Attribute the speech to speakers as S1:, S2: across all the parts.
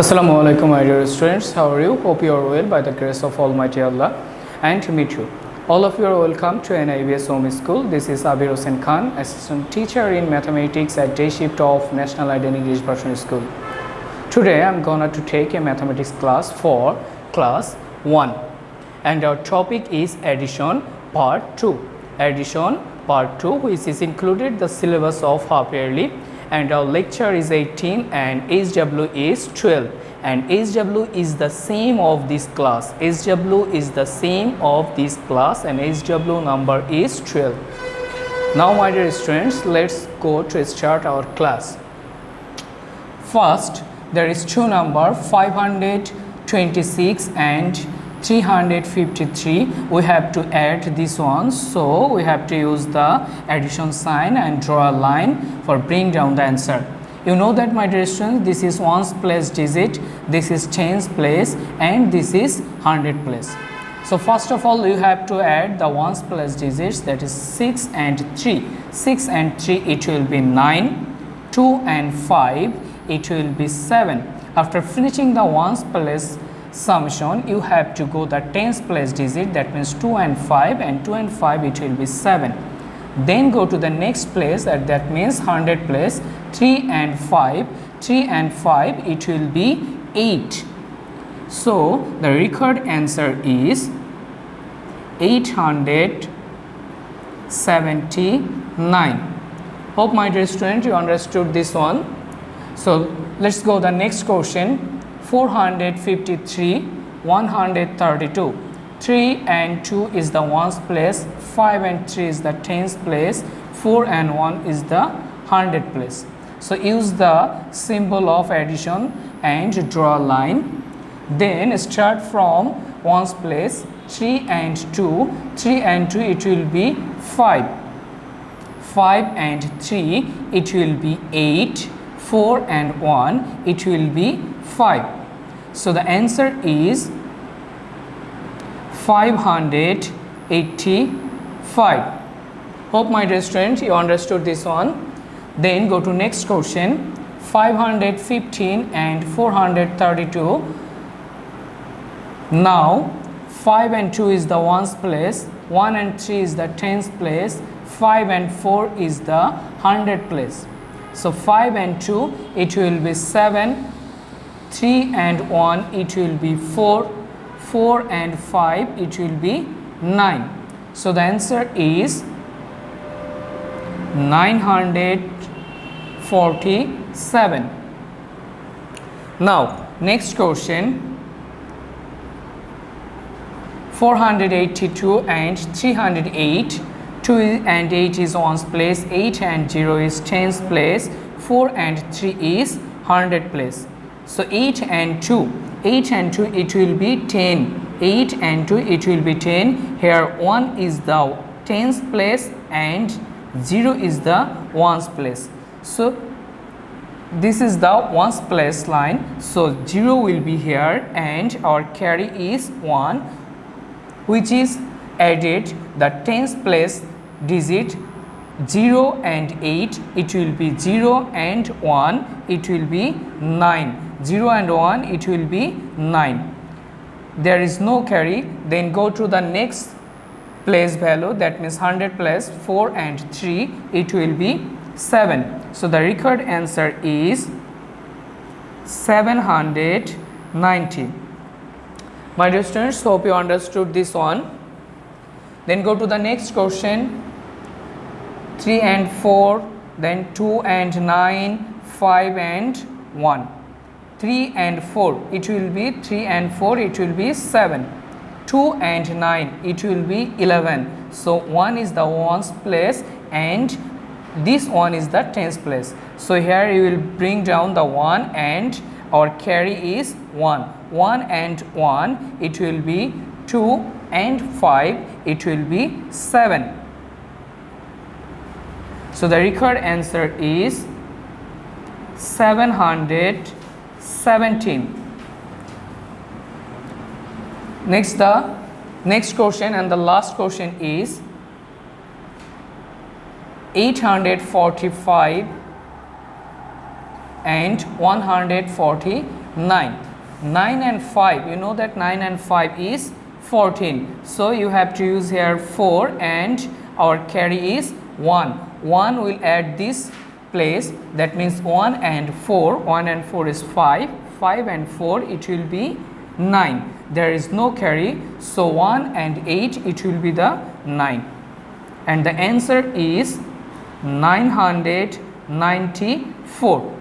S1: Assalamu alaikum, my dear students. How are you? Hope you are well by the grace of Almighty Allah and to meet you. All of you are welcome to NIBS Home School. This is Abir Hossain Khan, assistant teacher in mathematics at day shift of National Id and English Version School. Today I am gonna to take a mathematics class for class 1 and our topic is addition part 2. Addition part 2, which is included the syllabus of half yearly, and our lecture is 18 and HW is 12, and HW is the same of this class. HW is the same of this class and HW number is 12. Now my dear students, let's go to start our class. First, there is two number 526 and 353. We have to add this one, so we have to use the addition sign and draw a line for bring down the answer. You know that my dear students, this is ones place digit, this is tens place, and this is hundred place. So first of all you have to add the ones place digits, that is 6 and 3. 6 and 3 it will be 9, 2 and 5 it will be 7. After finishing the ones place summation, you have to go the tens place digit, that means 2 and 5, and 2 and 5 it will be 7. Then go to the next place, that means 100 place, 3 and 5. 3 and 5 it will be 8. So the required answer is 879. Hope my dear student you understood this one. So let's go the next question. 453, 132. 3 and 2 is the ones place, 5 and 3 is the tens place, 4 and 1 is the hundred place. So use the symbol of addition and draw a line. Then start from ones place, 3 and 2. 3 and 2 it will be 5. 5 and 3 it will be 8. 4 and 1 it will be 5. So the answer is 585. Hope my dear students you understood this one. Then go to next question. 515 and 432. Now 5 and 2 is the ones place, 1 and 3 is the tens place, 5 and 4 is the hundred place. So 5 and 2 it will be 7. 3 and 1 it will be 4. 4 and 5 it will be 9. So the answer is 947. Now next question. 482 and 308. 2 and 8 is ones place, 8 and 0 is tens place, 4 and 3 is hundred place. So 8 and 2 it will be 10. 8 and 2 it will be 10. Here 1 is the tens place and 0 is the ones place. So this is the ones place line. So 0 will be here and our carry is 1, which is added the tens place digit 0 and 8 it will be 0 and 1 it will be 9. 0 and 1 it will be 9. There is no carry. Then go to the next place value, that means 100 place, 4 and 3 it will be 7. So the required answer is 790. My dear students, hope you understood this one. Then go to the next question. 3 and 4, then 2 and 9, 5 and 1. 3 and 4 it will be 3 and 4 it will be 7. 2 and 9 it will be 11. So 1 is the ones place and this one is the tens place. So here you will bring down the 1 and our carry is 1. 1 and 1 it will be 2 and 5 it will be 7. So the required answer is 717. The next question and the last question is 845 and 145. 9. 9 and 5, you know that 9 and 5 is 14. So you have to use here 4 and our carry is 1. 1 will add this place, that means 1 and 4. 1 and 4 is 5. 5 and 4 it will be 9. There is no carry, so 1 and 8 it will be the 9. And the answer is 994.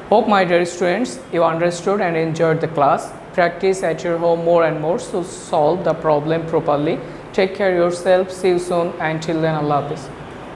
S1: Hope my dear students you understood and enjoyed the class. Practice at your home more and more to solve the problem properly. Take care of yourself. See you soon. Until then, Allah Hafiz.